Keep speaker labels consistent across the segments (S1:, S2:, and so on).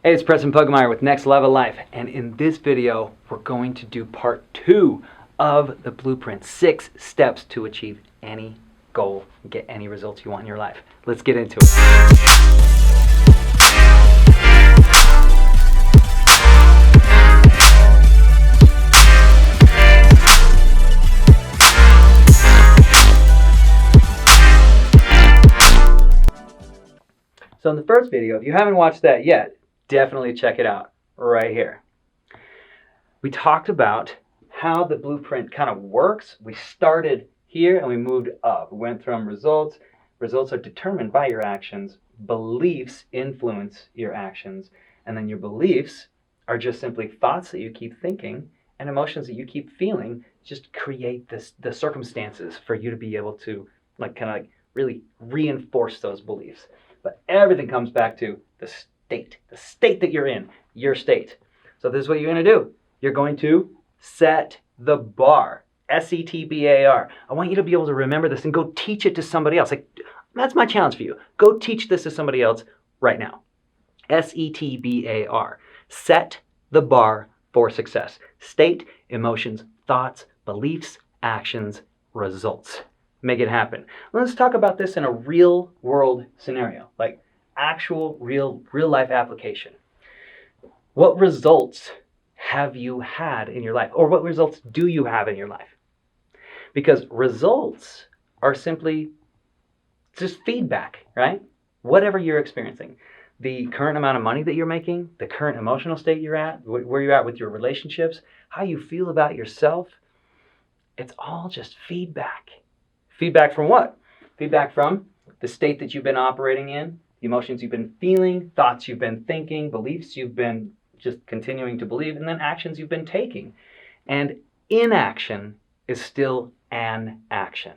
S1: Hey, it's Preston Pugmire with Next Level Life, and in this video we're going to do part 2 of the blueprint, 6 steps to achieve any goal and get any results you want in your life. Let's get into it. So in the first video, if you haven't watched that yet, definitely check it out right here. We talked about how the blueprint kind of works. We started here and we moved up. We went from results. Results are determined by your actions. Beliefs influence your actions. And then your beliefs are just simply thoughts that you keep thinking and emotions that you keep feeling just create the circumstances for you to be able to really reinforce those beliefs. But everything comes back to the state that you're in, your state. So this is what you're going to do. You're going to set the bar, SETBAR. I want you to be able to remember this and go teach it to somebody else. That's my challenge for you. Go teach this to somebody else right now. SETBAR. Set the bar for success. State, emotions, thoughts, beliefs, actions, results. Make it happen. Let's talk about this in a real world scenario, like actual real life application. What results have you had in your life? Or what results do you have in your life? Because results are simply just feedback, right? Whatever you're experiencing, the current amount of money that you're making, the current emotional state you're at, where you're at with your relationships, how you feel about yourself, it's all just feedback. Feedback from what? Feedback from the state that you've been operating in, the emotions you've been feeling, thoughts you've been thinking, beliefs you've been just continuing to believe, and then actions you've been taking. And inaction is still an action.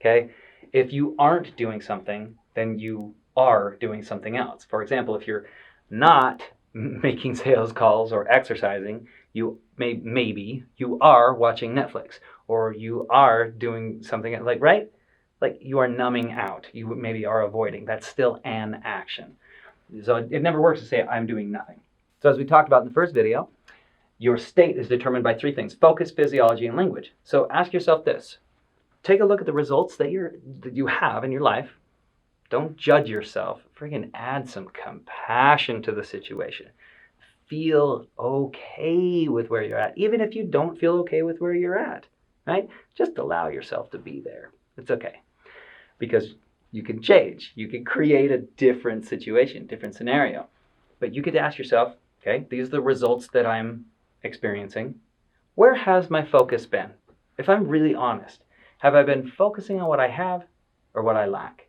S1: Okay? If you aren't doing something, then you are doing something else. For example, if you're not making sales calls or exercising, you maybe you are watching Netflix, or you are doing something right? Like you are numbing out. You maybe are avoiding. That's still an action. So it never works to say I'm doing nothing. So as we talked about in the first video, your state is determined by 3 things: focus, physiology, and language. So ask yourself this. Take a look at the results that you have in your life. Don't judge yourself. Friggin' add some compassion to the situation. Feel okay with where you're at, even if you don't feel okay with where you're at, right? Just allow yourself to be there. It's okay, because you can change. You can create a different situation, different scenario. But you get to ask yourself, okay, these are the results that I'm experiencing. Where has my focus been? If I'm really honest, have I been focusing on what I have or what I lack?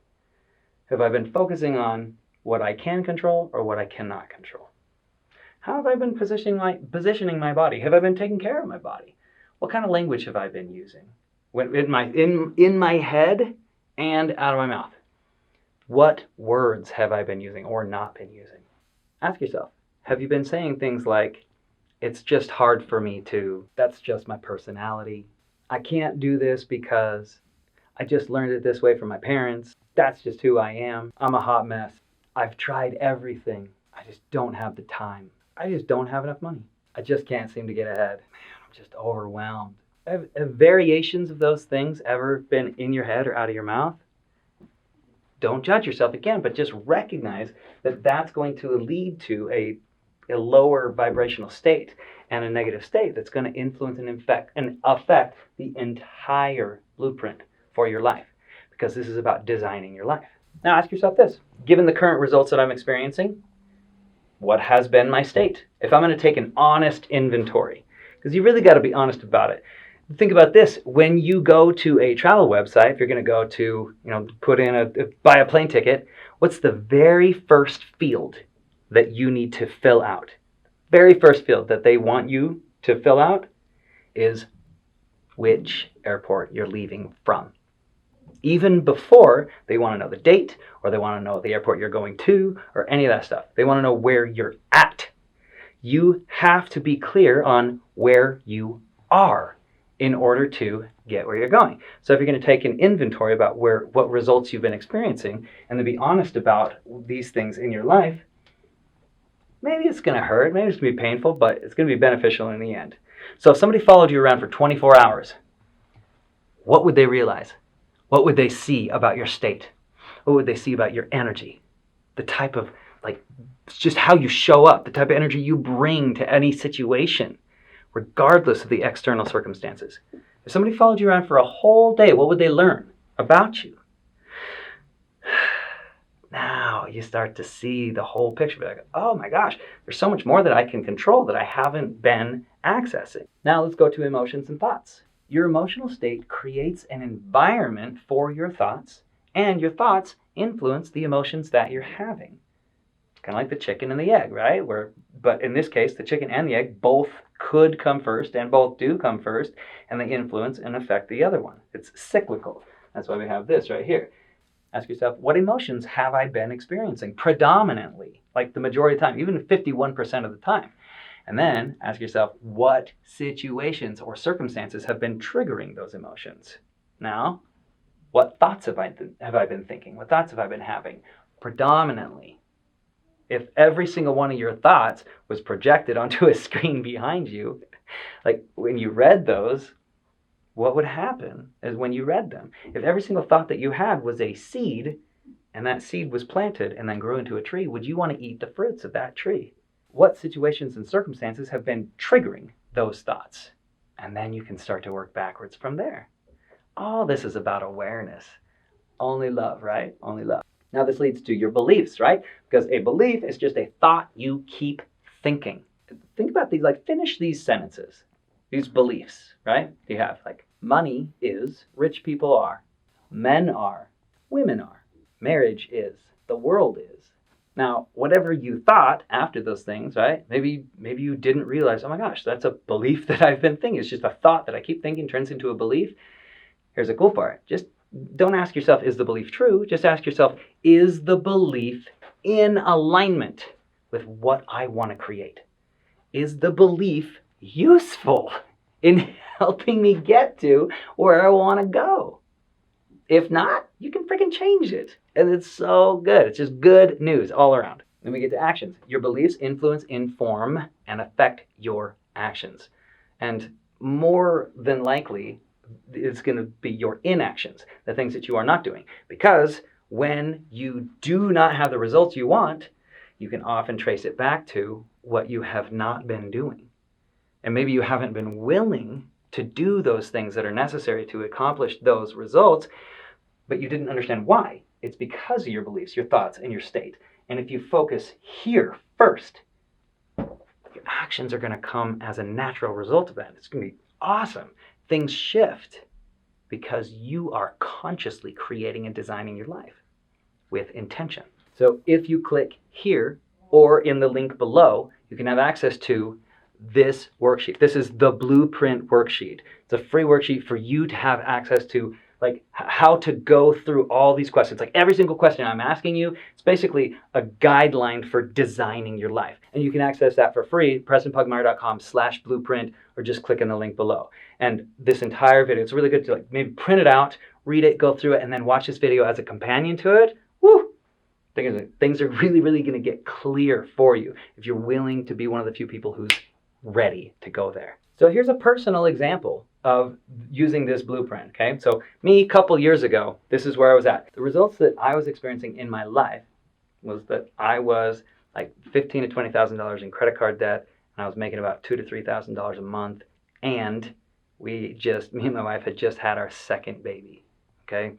S1: Have I been focusing on what I can control or what I cannot control? How have I been positioning my body? Have I been taking care of my body? What kind of language have I been using? In my head and out of my mouth. What words have I been using or not been using? Ask yourself, have you been saying things like, it's just hard for me to, that's just my personality. I can't do this because I just learned it this way from my parents. That's just who I am. I'm a hot mess. I've tried everything. I just don't have the time. I just don't have enough money. I just can't seem to get ahead. Man, I'm just overwhelmed. Have variations of those things ever been in your head or out of your mouth? Don't judge yourself again, but just recognize that that's going to lead to a lower vibrational state and a negative state that's going to influence and affect the entire blueprint for your life, because this is about designing your life. Now ask yourself this: given the current results that I'm experiencing, what has been my state? If I'm going to take an honest inventory, because you really got to be honest about it. Think about this. When you go to a travel website, if you're going to go to, buy a plane ticket, what's the very first field that you need to fill out? Very first field that they want you to fill out is which airport you're leaving from. Even before they want to know the date, or they want to know the airport you're going to, or any of that stuff. They want to know where you're at. You have to be clear on where you are in order to get where you're going. So if you're going to take an inventory about what results you've been experiencing, and then be honest about these things in your life, maybe it's going to hurt, maybe it's going to be painful, but it's going to be beneficial in the end. So if somebody followed you around for 24 hours, what would they realize? What would they see about your state? What would they see about your energy? The type of, just how you show up, the type of energy you bring to any situation, regardless of the external circumstances. If somebody followed you around for a whole day, what would they learn about you? Now you start to see the whole picture. Like, oh my gosh, there's so much more that I can control that I haven't been accessing. Now let's go to emotions and thoughts. Your emotional state creates an environment for your thoughts, and your thoughts influence the emotions that you're having. Kind of like the chicken and the egg, right? But in this case, the chicken and the egg both could come first and both do come first, and they influence and affect the other one. It's cyclical. That's why we have this right here. Ask yourself, what emotions have I been experiencing predominantly, like the majority of the time, even 51% of the time? And then ask yourself, what situations or circumstances have been triggering those emotions? Now, what thoughts have I been thinking? What thoughts have I been having predominantly? If every single one of your thoughts was projected onto a screen behind you, like when you read those, what would happen is when you read them, if every single thought that you had was a seed, and that seed was planted and then grew into a tree, would you want to eat the fruits of that tree? What situations and circumstances have been triggering those thoughts? And then you can start to work backwards from there. All this is about awareness. Only love, right? Only love. Now this leads to your beliefs, right? Because a belief is just a thought you keep thinking. Think about these, finish these sentences. These beliefs, right? You have money is, rich people are, men are, women are, marriage is, the world is. Now, whatever you thought after those things, right? Maybe you didn't realize, oh my gosh, that's a belief that I've been thinking. It's just a thought that I keep thinking turns into a belief. Here's a cool part. Just don't ask yourself, is the belief true? Just ask yourself, is the belief in alignment with what I want to create? Is the belief useful in helping me get to where I want to go? If not, you can freaking change it. And it's so good. It's just good news all around. Then we get to actions. Your beliefs influence, inform, and affect your actions. And more than likely, it's going to be your inactions, the things that you are not doing. Because when you do not have the results you want, you can often trace it back to what you have not been doing. And maybe you haven't been willing to do those things that are necessary to accomplish those results, but you didn't understand why. It's because of your beliefs, your thoughts, and your state. And if you focus here first, your actions are going to come as a natural result of that. It's going to be awesome. Things shift because you are consciously creating and designing your life with intention. So if you click here or in the link below, you can have access to this worksheet. This is the Blueprint worksheet. It's a free worksheet for you to have access to, how to go through all these questions. Every single question I'm asking you, it's basically a guideline for designing your life. And you can access that for free, PrestonPugmire.com/blueprint, or just click on the link below. And this entire video, it's really good to maybe print it out, read it, go through it, and then watch this video as a companion to it. Woo! Things are really, really going to get clear for you if you're willing to be one of the few people who's ready to go there. So here's a personal example of using this blueprint, okay? So me, a couple years ago, this is where I was at. The results that I was experiencing in my life was that I was $15,000 to $20,000 in credit card debt, and I was making about $2,000 to $3,000 a month, and me and my wife had just had our second baby, okay?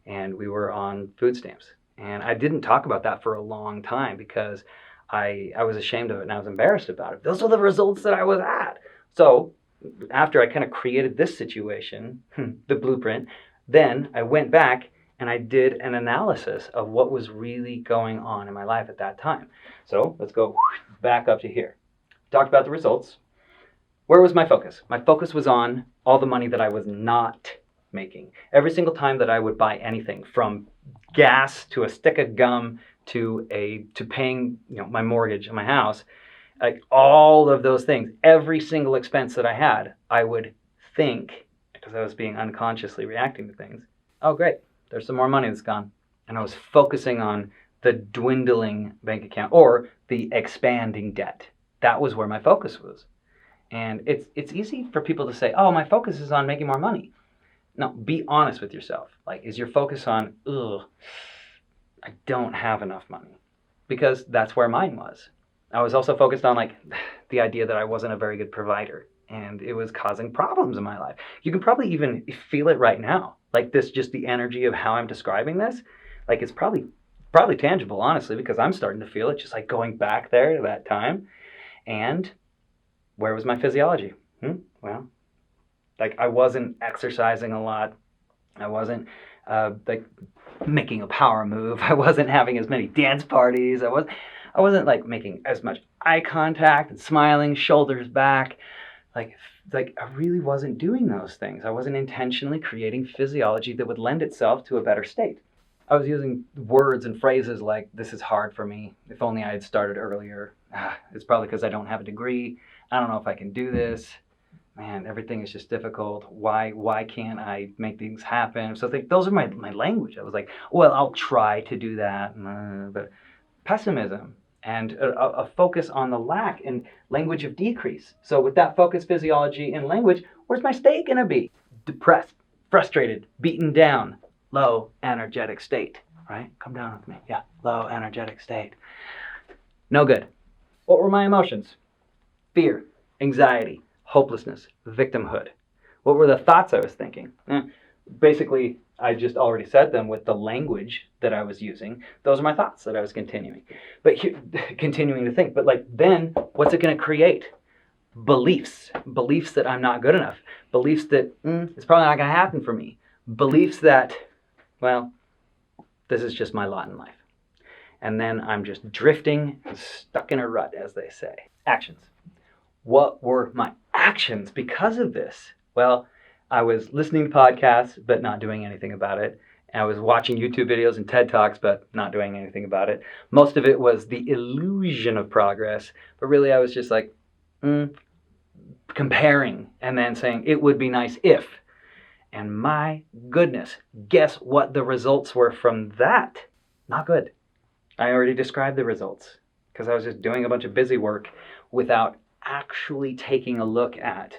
S1: And we were on food stamps. And I didn't talk about that for a long time because I was ashamed of it and I was embarrassed about it. Those are the results that I was at. So after I kind of created this situation, the blueprint, then I went back and I did an analysis of what was really going on in my life at that time. So let's go back up to here. Talked about the results. Where was my focus? My focus was on all the money that I was not making. Every single time that I would buy anything, from gas to a stick of gum to paying my mortgage on my house, all of those things, every single expense that I had, I would think, because I was being unconsciously reacting to things, oh great, there's some more money that's gone. And I was focusing on the dwindling bank account or the expanding debt. That was where my focus was. And it's easy for people to say, oh, my focus is on making more money. No, be honest with yourself. Like, is your focus on, I don't have enough money? Because that's where mine was. I was also focused on like the idea that I wasn't a very good provider, and it was causing problems in my life. You can probably even feel it right now. Like this, just the energy of how I'm describing this, like it's probably tangible, honestly, because I'm starting to feel it, just like going back there to that time. And where was my physiology? Well, like I wasn't exercising a lot. I wasn't like making a power move. I wasn't having as many dance parties. I wasn't like making as much eye contact and smiling, shoulders back. Like I really wasn't doing those things. I wasn't intentionally creating physiology that would lend itself to a better state. I was using words and phrases like, this is hard for me. If only I had started earlier. It's probably because I don't have a degree. I don't know if I can do this. Man, everything is just difficult. Why can't I make things happen? So those are my language. I was like, well, I'll try to do that. But pessimism and a focus on the lack and language of decrease. So with that focus, physiology, and language, where's my state going to be? Depressed, frustrated, beaten down, low energetic state, right? Come down with me. Yeah, low energetic state. No good. What were my emotions? Fear, anxiety, hopelessness, victimhood. What were the thoughts I was thinking? Basically, I just already said them with the language that I was using. Those are my thoughts that I was continuing to think. But like, then what's it going to create? Beliefs that I'm not good enough. Beliefs that it's probably not going to happen for me. Beliefs that, well, this is just my lot in life. And then I'm just drifting and stuck in a rut, as they say. Actions. What were my actions because of this? Well, I was listening to podcasts, but not doing anything about it. I was watching YouTube videos and TED Talks, but not doing anything about it. Most of it was the illusion of progress, but really I was just like comparing and then saying it would be nice if. And my goodness, guess what the results were from that? Not good. I already described the results because I was just doing a bunch of busy work without actually taking a look at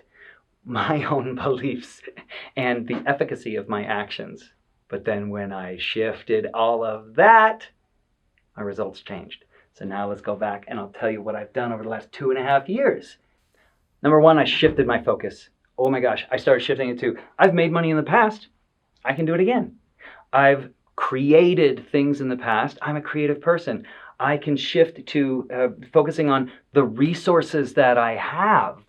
S1: my own beliefs and the efficacy of my actions. But then when I shifted all of that, my results changed. So now let's go back and I'll tell you what I've done over the last 2.5 years. Number one, I shifted my focus. Oh my gosh, I started shifting it to, I've made money in the past. I can do it again. I've created things in the past. I'm a creative person. I can shift to focusing on the resources that I have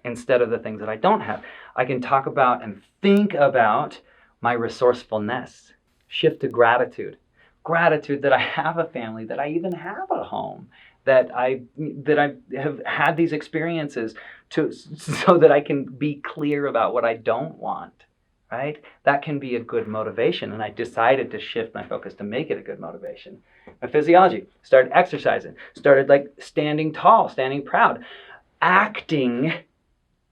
S1: instead of the things that I don't have. I can talk about and think about my resourcefulness. Shift to gratitude. Gratitude that I have a family, that I even have a home, that I have had these experiences so that I can be clear about what I don't want. Right? That can be a good motivation. And I decided to shift my focus to make it a good motivation. My physiology, started exercising, started like standing tall, standing proud, acting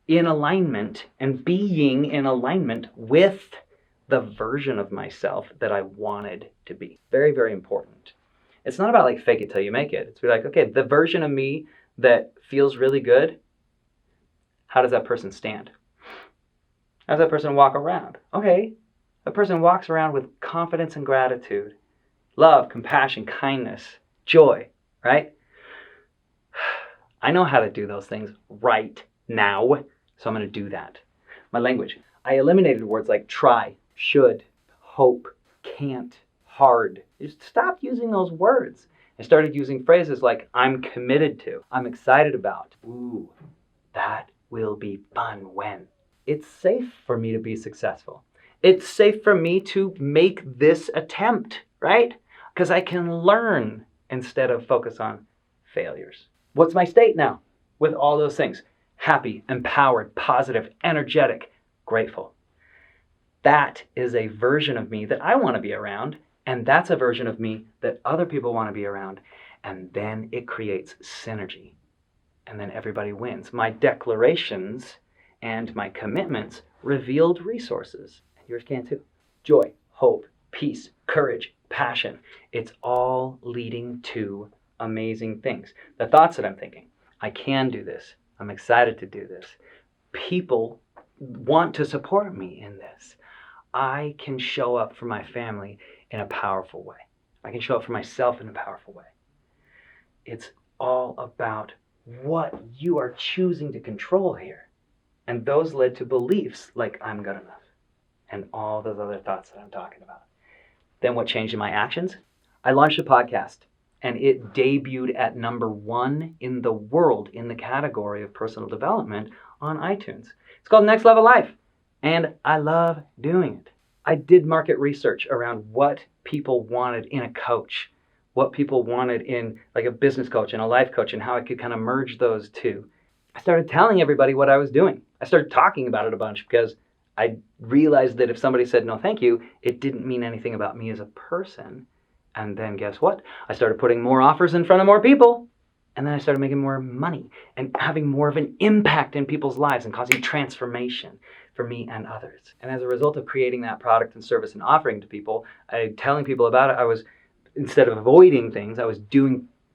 S1: in alignment and being in alignment with the version of myself that I wanted to be. Very, very important. It's not about like fake it till you make it. It's be like, okay, the version of me that feels really good, how does that person stand? How does that person walk around? Okay, that person walks around with confidence and gratitude, love, compassion, kindness, joy, right? I know how to do those things right now, so I'm going to do that. My language. I eliminated words like try, should, hope, can't, hard. Just stop using those words. I started using phrases like I'm committed to, I'm excited about. Ooh, that will be fun when. It's safe for me to be successful. It's safe for me to make this attempt, right? Because I can learn instead of focus on failures. What's my state now with all those things? Happy, empowered, positive, energetic, grateful. That is a version of me that I want to be around, and that's a version of me that other people want to be around, and then it creates synergy, and then everybody wins. My declarations and my commitments revealed resources. Yours can too. Joy, hope, peace, courage, passion. It's all leading to amazing things. The thoughts that I'm thinking, I can do this. I'm excited to do this. People want to support me in this. I can show up for my family in a powerful way. I can show up for myself in a powerful way. It's all about what you are choosing to control here. And those led to beliefs like I'm good enough and all those other thoughts that I'm talking about. Then what changed in my actions? I launched a podcast and it debuted at #1 in the world in the category of personal development on iTunes. It's called Next Level Life, and I love doing it. I did market research around what people wanted in a coach, what people wanted in like a business coach and a life coach, and how I could kind of merge those two. I started telling everybody what I was doing. I started talking about it a bunch because I realized that if somebody said no thank you, it didn't mean anything about me as a person. And then guess what? I started putting more offers in front of more people. And then I started making more money and having more of an impact in people's lives and causing transformation for me and others. And as a result of creating that product and service and offering to people, telling people about it, I was, instead of avoiding things, I was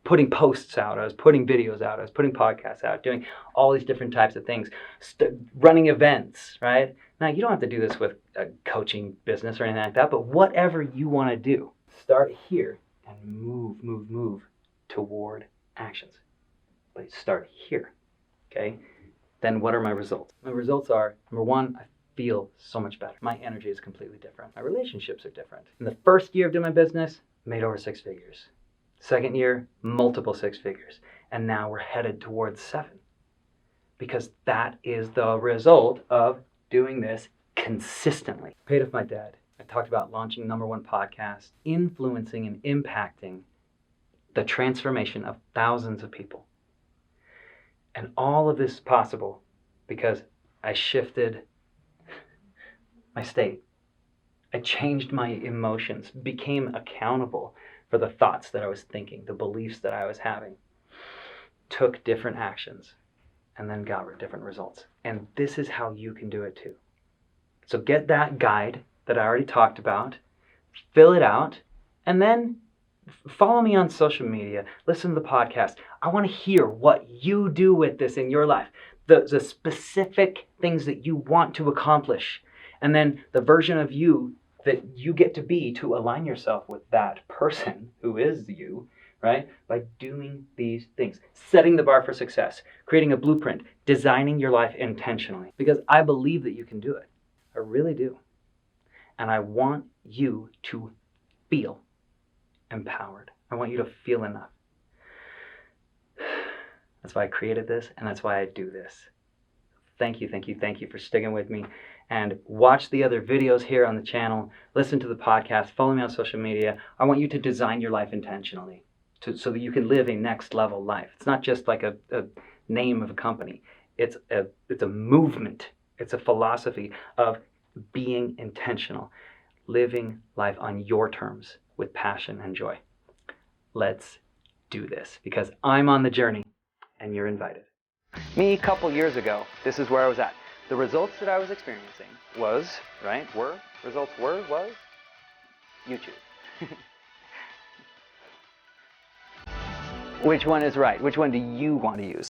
S1: putting posts out, I was putting videos out, I was putting podcasts out, doing all these different types of things, running events, right? Now, you don't have to do this with a coaching business or anything like that, but whatever you want to do, start here and move toward actions. But start here, okay? Then what are my results? My results are, #1, I feel so much better. My energy is completely different. My relationships are different. In the first year of doing my business, made over 6 figures. Second year, multiple 6 figures. And now we're headed towards 7. Because that is the result of doing this consistently. Paid off my debt. I talked about launching #1 podcast, influencing and impacting the transformation of thousands of people. And all of this is possible because I shifted my state. I changed my emotions, became accountable for the thoughts that I was thinking, the beliefs that I was having, took different actions, and then got different results. And this is how you can do it too. So get that guide that I already talked about, fill it out, and then follow me on social media, listen to the podcast. I want to hear what you do with this in your life, the specific things that you want to accomplish, and then the version of you that you get to be to align yourself with that person who is you, right? By doing these things, setting the bar for success, creating a blueprint, designing your life intentionally, because I believe that you can do it. I really do. And I want you to feel empowered. I want you to feel enough. That's why I created this, and that's why I do this. Thank you for sticking with me. And watch the other videos here on the channel, listen to the podcast, follow me on social media. I want you to design your life intentionally so that you can live a next level life. It's not just like a name of a company. It's a movement. It's a philosophy of being intentional, living life on your terms with passion and joy. Let's do this because I'm on the journey and you're invited. Me a couple years ago, this is where I was at. The results that I was experiencing was YouTube. Which one is right? Which one do you want to use?